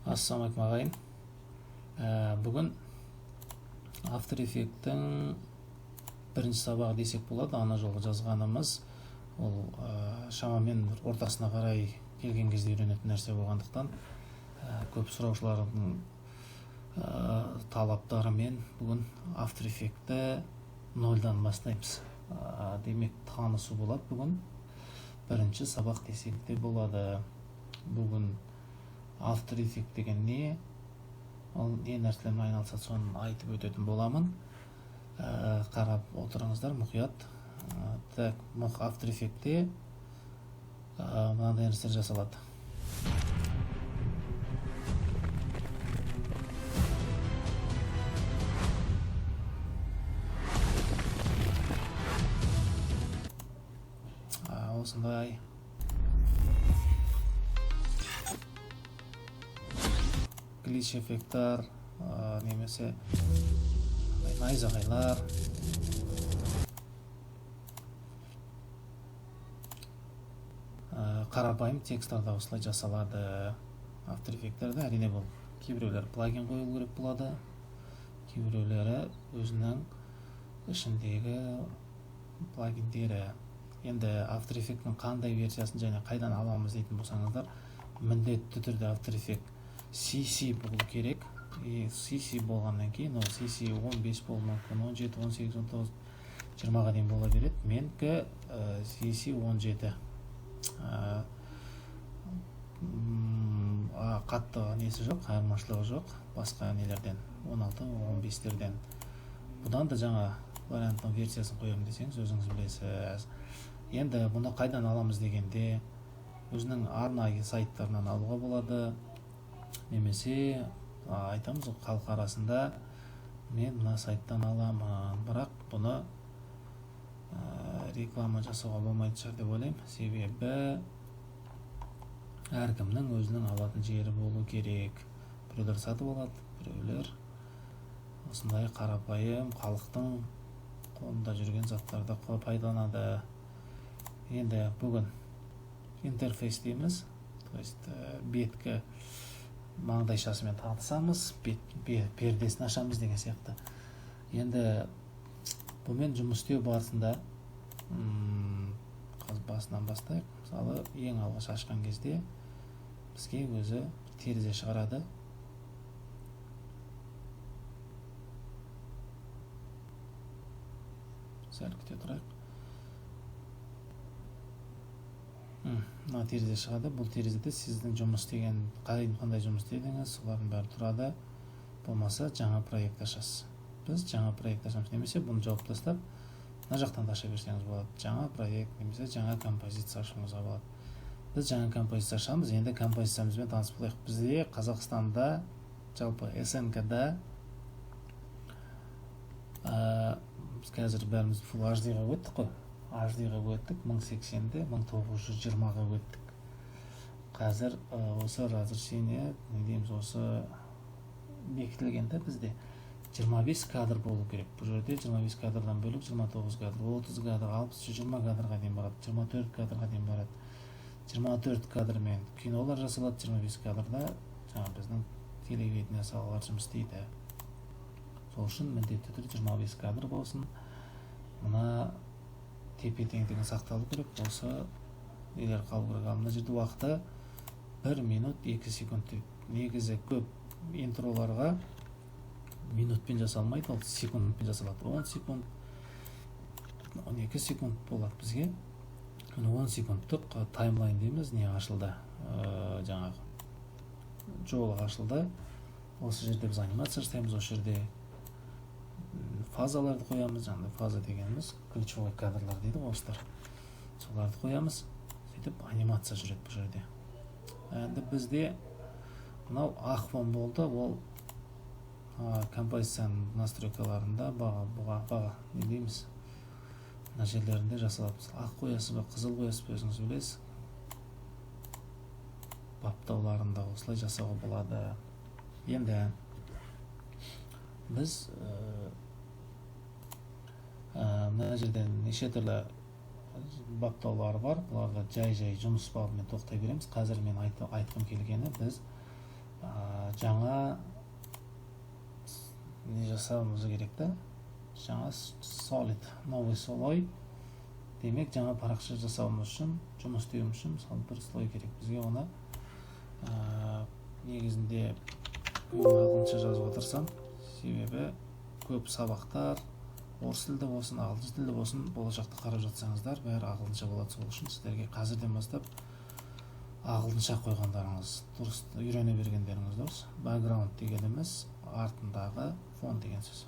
Ассалаумағалейкум ағайын. Бүгін After Effects-тің бірінші сабағы десек болады. Ана жолғы жазғанымыз ол шамамен ортасына қарай келген кезде үйренетін нәрсе болғандықтан көп сұраушылардың талаптарымен бүгін After Effects-ті нөлден бастаймыз. Демек танысу болады бүгін. Бірінші сабақ десек те болады. Бүгін After Effects деген не? Ол не нәрселермен айналысады, соны айтып өтетін боламын. Қарап отырыңыздар мұқият. After Effects-те мынандай нәрселер жасалады. Осындай глич эффекттар, немесе найзағайлар, қарапайым тексттарда осылай жасалады. After Effects-терде әрине бұл кейбіреулер плагин қойылу керек болады, кейбіреулері өзінің ішіндегі плагиндері. Енді After Effects-ның қандай версиясын және қайдан аламыз дейтін болсаңыздар, міндетті түрде After Effects CC болу керек. CC болғаннан кейін ол CC 15 болуы мүмкін, 17, 18, 19, 20-ға дейін бола береді. Менікі CC 17. Қатты несі жоқ, айырмашылығы жоқ басқа нелерден, 16, 15-терден. Бұдан да жаңа варианттың версиясын қоямын десеңіз, өзіңіз білесіз. Енді бұны қайдан аламыз дегенде, өзінің арнайы сайттарынан алуға болады. Немесе айтамыз, халық арасында мен мына сайттан аламын, бірақ бұны реклама жасауға болмайды шығар деп ойлаймын. Себебі әркімнің өзінің алатын жері болу керек. Біреулер сатып алады, біреулер осындай қарапайым халықтың қолында жүрген заттарды пайдаланады. Енді бүгін интерфейс дейміз, то есть беткі маңдайшасымен танысамыз, пердесін ашамыз деген сияқты. Енді бұмен жұмыс істеу барысында басынан бастайық. Мысалы, ең алғаш ашқан кезде бізге өзі терезе шығарады. Сәл күте тұрайық. Мына терезе шығады. Бұл терезеде сіздің жұмыс істеген, қандай жұмыс істедіңіз, солардың бәрі тұрады. Болмаса жаңа проект ашасыз. Біз жаңа проект ашамыз, немесе бұны жауып тастап, мына жақтан да аша берсеңіз болады. Жаңа проект, немесе жаңа композиция ашуыңызға болады. Біз жаңа композиция ашамыз. Енді композициямызбен танысып болайық. Бізде Қазақстанда, жалпы СНГ-да қазір бәріміз Full HD-ға өттік қой. HD-ға өттік, 1080-де 1920-ға өттік. Қазір осы разрешение, не дейміз, осы бекітілгенде бізде 25 кадр болу керек. Бұл жерде 25 кадрдан бөліп 29 кадр, 30 кадр, 60, 20 кадрға дейін барады, 24 кадрға дейін барады. 24 кадрмен кинолар жасалады, 25 кадрда жаңа біздің телевидение салалар жұмыс істейді. Сол үшін міндетті түрде 25 кадр болсын. Мына тепе-теңдігі сақталу керек, болса нелер қалу керек. Мына жерде уақыты 1 минут 2 секунд. Негізі көп интроларға минутпен жасалмайды, ол секундпен жасалады. 10 секунд, 12 секунд болады бізге. 10 секундтық таймлайн дейміз, не ашылды, жаңағы жолы ашылды. Осы жерде біз анимация жасаймыз, осы жерде фазаларды қоямыз. Жаңағы фаза дегеніміз ключевой кадрлар дейді осылар. Соларды қоямыз. Сөйтіп анимация жүреді бұл жерде. Енді бізде мынау ақ фон болды, ол композицияның настройкаларында баға не дейміз, мына жерлерінде жасалады. Ақ қоясыз ба, қызыл қоясыз ба, өзіңіз білесіз. Баптауларында осылай жасауға болады. Енді біз мына жерде неше түрлі баптаулары бар. Бұларға жай жұмыс бабымен тоқтай береміз. Қазір мен айтқым келгені, біз жаңа не жасауымыз керек та, жаңа solid, новый слой. Демек, жаңа парақша жасауымыз үшін, жұмыс істеуіміз үшін, мысалы бір слой керек. Бізге оны негізінде ағылшынша жазып отырсам, себебі көп сабақтар орыс тілді болсын, ағылшын тілді болсын, болашақта қарап жатсаңыздар, бәрі ағылшынша болады. Сол үшін сіздерге қазірден бастап ағылшынша қойғандарыңыз дұрыс, үйрене бергендеріңіз дұрыс. Background дегеніміз артындағы фон деген сөз.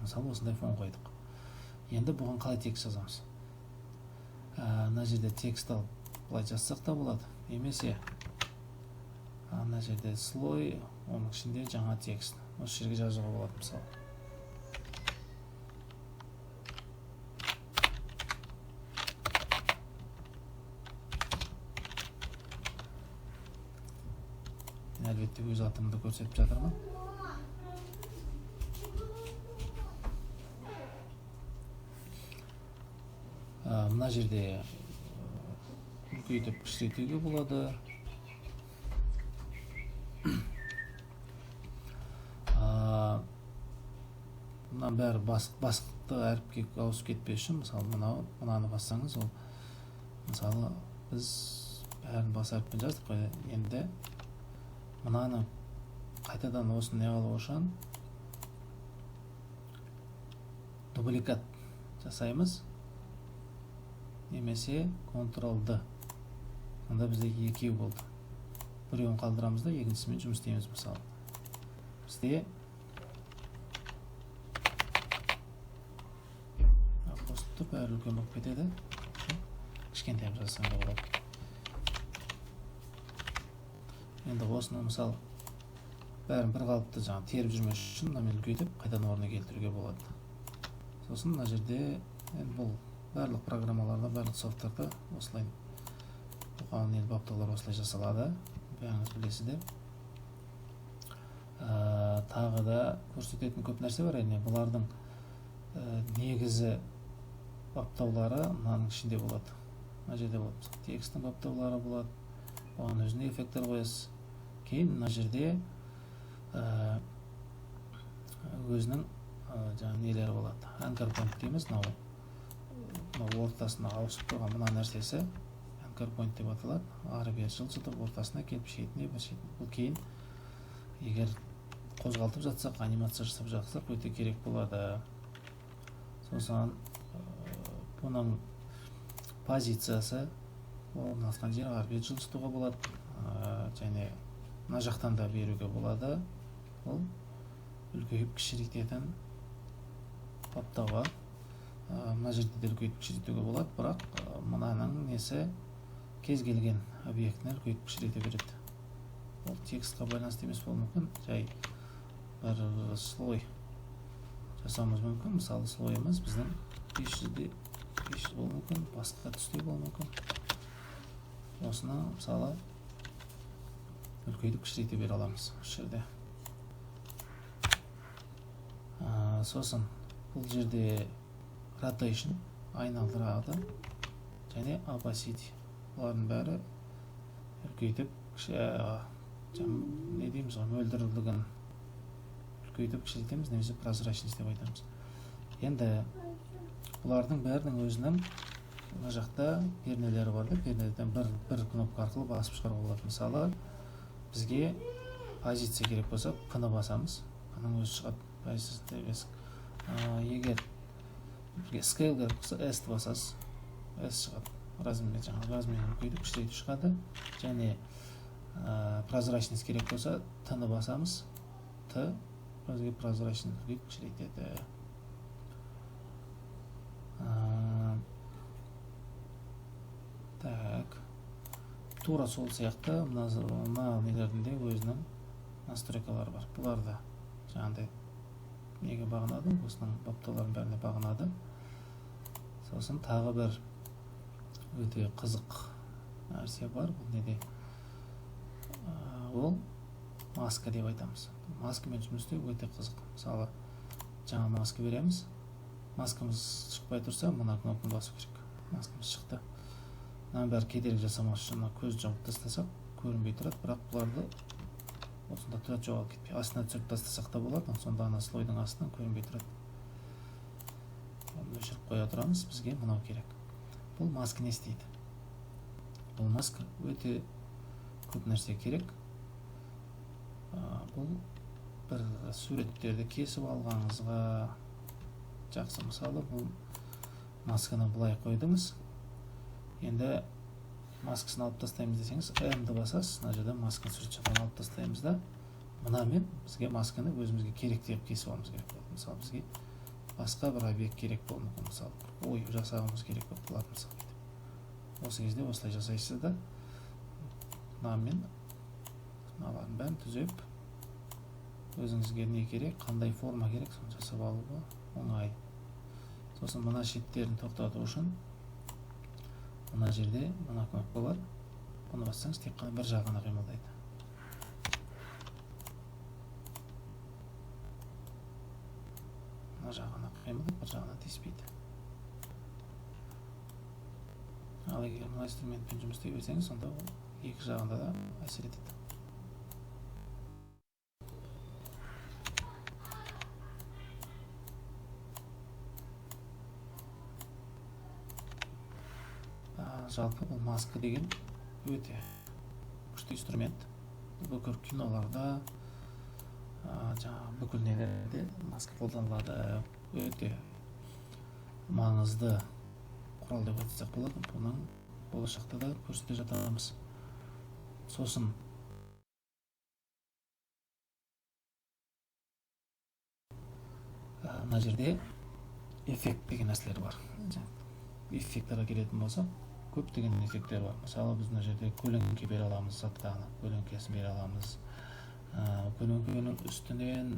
Мысалы, осындай фон қойдық. Енді бұған қалай текст жазамыз? Мына жерде текст алып, былай жазсақ та болады. Немесе мына жерде слой, оның ішінде жаңа текст. Осы жерге жазуға болады мысалы. Әлбетте өз атымды көрсетіп жатырмын. Мына жерде үлкейтіп кішірейтуге болады. Мұнан бәрі басқы әріпке ауысып кетпес үшін, мысалы, мынаны бассаңыз, ол мысалы біз бәрін бас әріппен жаздық қой. Енді мынаны қайтадан осыны не алу үшін дубликат жасаймыз, немесе Ctrl-D. Онда бізде екеу болды. Біреуін қалдырамыз да, екіншісімен жұмыс істейміз мысалы. Бізде қосып тұрып, әрі үлкен болып кетеді. Кішкентайым жазсаң да болады. Енді осыны мысалы бәрін бір қалыпты жаңа теріп жүрмес үшін мынамен үлкейтіп қайтадан орнына келтіруге болады. Сосын мына жерде бұл барлық программаларда, барлық софттарда осылай бұған баптаулар осылай жасалады. Бәріңіз білесіздер. Тағы да көрсететін көп нәрсе бар. Бұлардың негізі баптаулары мынаның ішінде болады. Мына жерде болады. Текстің баптаулары болады. Оған өзіне эффекттер қоясыз. Кейін мына жерде өзінің жаңа нелері болады. Anchor point дейміз. Ортасына ауысып қойған мына нәрсесі Anchor point деп аталады. Ары-бері жылжытып, ортасына келіп шетіне, бір шетіне. Бұл кейін егер қозғалтып жатсақ, анимация жасап жатсақ, өте керек болады. Сосын бұның позициясы орналасқан жер ары-бері жылжытуға болады. Және мына жақтан да беруге болады. Ол үлкейіп кішірейтетін баптауға. Мына жерде де үлкейтіп кішірейтуге болады, бірақ мынаның несі кез келген объектіні үлкейтіп кішірейте береді. Ол текстқа байланысты емес болуы мүмкін. Жай бір слой жасауымыз мүмкін. Мысалы, слойымыз біздің 500 болуы мүмкін, басқа түсте болуы мүмкін. Осыны мысалы үлкейтіп кішірейте бере аламыз осы жерде. Сосын бұл жерде rotation айналдырады және opacity. Бұлардың бәрі үлкейтіп не дейміз ғой, мөлдірлігін үлкейтіп кішірейтеміз, немесе прозрачность деп айтамыз. Енді бұлардың бәрінің өзінің мына жақта пернелері бар да, пернеден бір кнопка арқылы басып шығаруға болады. Мысалы, бізге позиция керек болса, P-ны басамыз, P-ның өзі шығады, позициясы емес. Егер бізге scale керек болса, S-ті басасыз, S шығады. Размерін үлкейтіп кішірейтіп шығады. Және прозрачность керек болса, T-ны басамыз, T бізге прозрачность үлкейтіп кішірейтеді. Так, тура сол сияқты мына нелердің де өзінің настройкалары бар. Бұлар да жаңағыдай неге бағынады, осының баптаулардың бәріне бағынады. Сосын тағы бір өте қызық нәрсе бар. Бұл неде? Ол маска деп айтамыз. Маскамен жұмыс істеу өте қызық. Мысалы, жаңа маска береміз. Маскамыз шықпай тұрса, мына кнопканы басу керек. Маскамыз шықты. Мына бәрі кедергі жасамас үшін көзді жауып тастасақ, көрінбей тұрады, бірақ бұларды осында тұрады, жоғалып кетпей. Астына түсіріп тастасақ та болады, сонда ана слойдың астынан көрінбей тұрады. Өшіріп қоя тұрамыз, бізге мынау керек. Бұл маска не істейді? Бұл маска өте көп нәрсе керек. Бұл бір суреттерді кесіп алғаныңызға жақсы. Мысалы, бұл масканы былай қойдыңыз. Енді маскасын алып тастаймыз десеңіз, М-ді басасыз, мына жерде масканы суретшіден алып тастаймыз да, мынамен бізге масканы өзімізге керек деп кесіп аламыз керек болады. Мысалы, бізге басқа бір объект керек болуы мүмкін, мысалы, ою жасауымыз керек болып қалады, мысалы. Осы кезде осылай жасайсыз да, мынамен мыналардың бәрін түзеп, өзіңізге не керек, қандай форма керек, соны жасап алуға оңай. Сосын мына шеттерін тоқтату үшін мына жерде мына кнопка бар. Бұны бассаңыз тек қана бір жағына қимылдайды. Мына жағына қимылдайды, бір жағына тиіспейді. Ал егер мына инструментпен жұмыс істей берсеңіз, сонда ол екі жағында да әсер етеді. Жалпы бұл маска деген өте күшті инструмент. Бүкіл киноларда, бүкіл нелерде маска қолданылады. Өте маңызды құрал деп айтсақ болады. Бұның болашақта да көрсете жатамыз. Сосын мына жерде эффект деген нәрселер бар. Эффекттарға келетін болсақ, көптеген эффекттер бар. Мысалы, біз мына жерде көлеңке бере аламыз, заттаны көлеңкесін бере аламыз. Көлеңкенің үстінен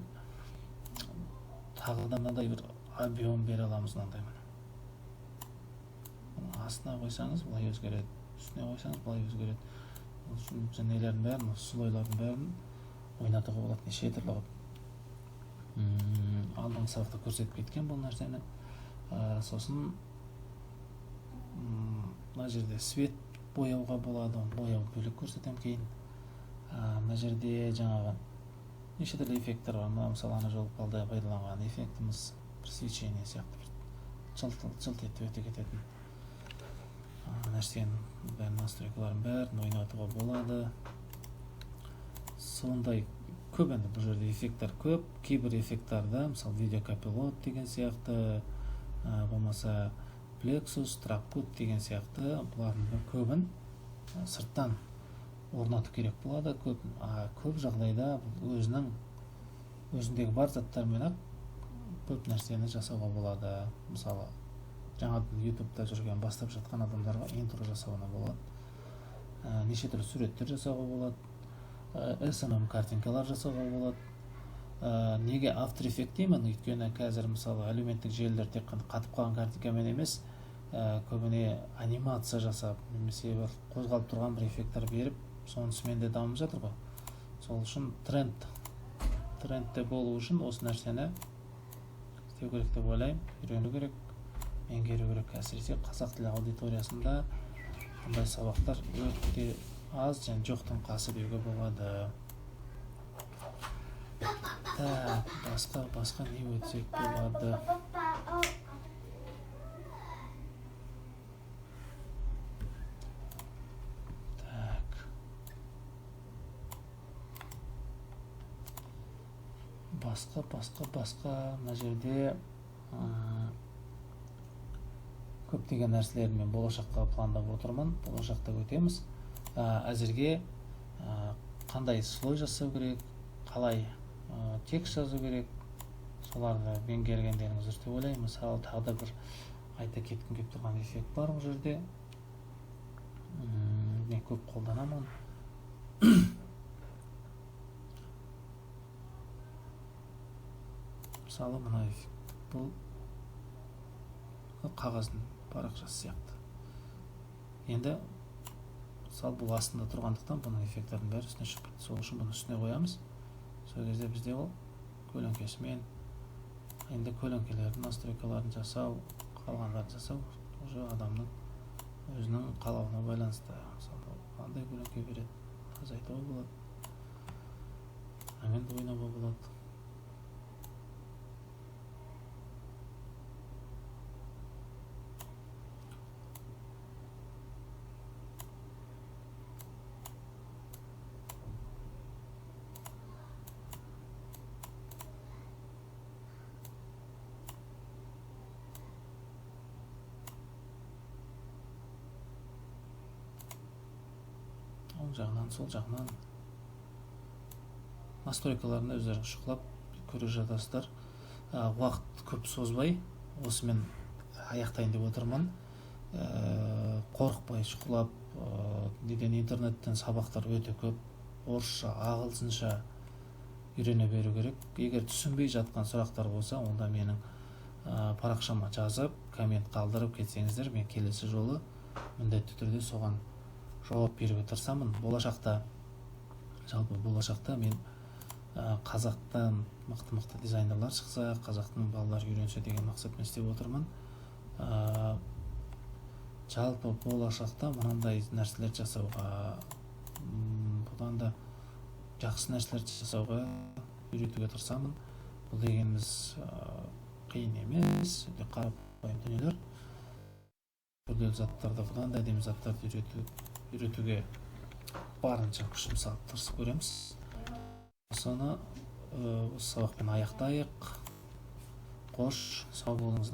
тағы да мынандай бір объем бере аламыз, мынандай. Астына қойсаңыз, былай өзгереді. Үстіне қойсаңыз, былай өзгереді. Осы нелердің бәрін, слойлардың бәрін ойнатуға болады, неше түрлі қылып. Алдыңғы сабақта көрсетіп кеткен бұл нәрсені. Сосын мына жерде свет бояуға болады, бояу бөлек көрсетем кейін. Мына жерде жаңағы неше түрлі эффекттер бар. Мысалы, ана жолы пайдаланған эффектіміз бір свечение сияқты, жылт етіп өте кететін нәрсенің бәрін, настройкаларын бәрін ойнатуға болады. Сондай көп, енді бұл жерде эффекттер көп. Кейбір эффекттарда, мысалы, видеокопилот деген сияқты, болмаса Plexus, Trapcut деген сияқты, бұлардың көбін сырттан орнату керек болады. Көп жағдайда өзіндегі бар заттармен көп нәрсені жасауға болады. Мысалы, жаңа YouTube-та жүрген, бастап жатқан адамдарға интро жасауына болады. Неше түрлі суреттер жасауға болады. SMM картинкалар жасауға болады. Неге After Effects деймін? Өйткені қазір, мысалы, әлеуметтік желілер тек қана қатып қалған картинкамен емес, көбіне анимация жасап, немесе бір қозғалып тұрған бір эффекттер беріп, сонысымен де дамып жатыр ғой. Сол үшін трендте болу үшін осы нәрсені істеу керек деп ойлаймын, үйрену керек, меңгеру керек. Әсіресе қазақ тілі аудиториясында бұндай сабақтар өте аз және жоқтың қасы деуге болады. Басқа не өтсек болады? Басқа мына жерде көптеген нәрселермен болашаққа пландап отырмын. Болашақта өтеміз. Әзірге қандай слой жасау керек, қалай текст жазу керек, соларды меңгергендеріңіз дұрыс деп ойлаймын. Мысалы, тағы да бір айта кеткім келіп тұрған эффект бар бұл жерде. Мен көп қолданамын. Мысалы, мына эффект бұл қағаздың парақшасы сияқты. Енді мысалы, бұл астында тұрғандықтан бұның эффекттердің бәрі үстіне шығып кетті. Сол үшін бұны үстіне қоямыз. Сол кезде бізде ол көлеңкесімен, енді көлеңкелердің настройкаларын жасау, қалғандарын жасау уже адамның өзінің қалауына байланысты. Мысалы, қандай көлеңке береді, азайтуға болады, амен ойнауға болады. Оң жағынан, сол жағынан настройкаларында өздеріңіз шұқылап көре жатасыздар. Уақыт көп созбай осымен аяқтайын деп отырмын. Қорықпай шұқылап, деген интернеттен сабақтар өте көп, орысша, ағылшынша үйрене беру керек. Егер түсінбей жатқан сұрақтар болса, онда менің парақшама жазып, коммент қалдырып кетсеңіздер, мен келесі жолы міндетті түрде соған жауап беруге тырысамын. Болашақта мен қазақтан мықты дизайнерлар шықса, қазақтың балалары үйренсе деген мақсатпен істеп отырмын. Жалпы болашақта мынандай нәрселер жасауға, бұдан да жақсы нәрселер жасауға үйретуге тырысамын. Бұл дегеніміз қиын емес, өте қарапайым дүниелер. Күрделі заттарды, бұдан да әдемі заттарды үйретуге барынша күш салып тырысып көреміз. Осыны осы сабақпен аяқтайық. Қош, сау болыңыздар.